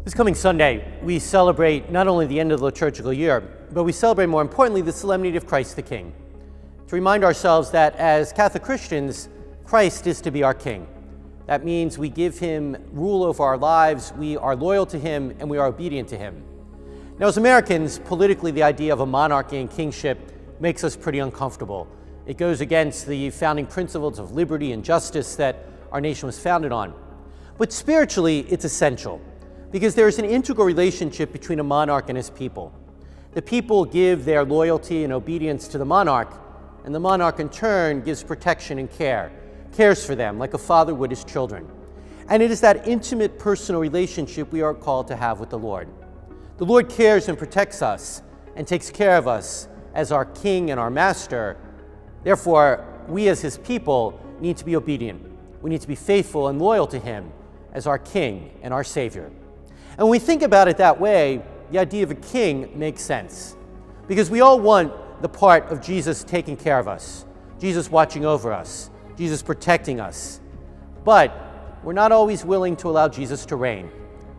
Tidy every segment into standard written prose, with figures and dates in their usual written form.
This coming Sunday, we celebrate not only the end of the liturgical year, but we celebrate, more importantly, the solemnity of Christ the King. To remind ourselves that as Catholic Christians, Christ is to be our King. That means we give him rule over our lives, we are loyal to him, and we are obedient to him. Now, as Americans, politically, the idea of a monarchy and kingship makes us pretty uncomfortable. It goes against the founding principles of liberty and justice that our nation was founded on. But spiritually, it's essential, because there is an integral relationship between a monarch and his people. The people give their loyalty and obedience to the monarch, and the monarch in turn gives protection and cares for them like a father would his children. And it is that intimate personal relationship we are called to have with the Lord. The Lord cares and protects us and takes care of us as our King and our Master. Therefore, we as his people need to be obedient. We need to be faithful and loyal to him as our King and our Savior. And when we think about it that way, the idea of a king makes sense. Because we all want the part of Jesus taking care of us, Jesus watching over us, Jesus protecting us. But we're not always willing to allow Jesus to reign.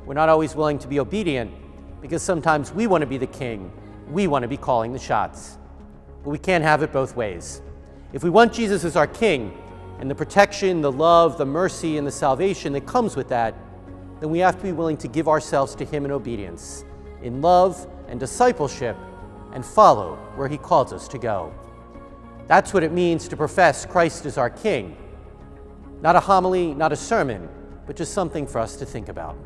We're not always willing to be obedient because sometimes we want to be the king. We want to be calling the shots. But we can't have it both ways. If we want Jesus as our king and the protection, the love, the mercy, and the salvation that comes with that, then we have to be willing to give ourselves to him in obedience, in love and discipleship, and follow where he calls us to go. That's what it means to profess Christ as our King. Not a homily, not a sermon, but just something for us to think about.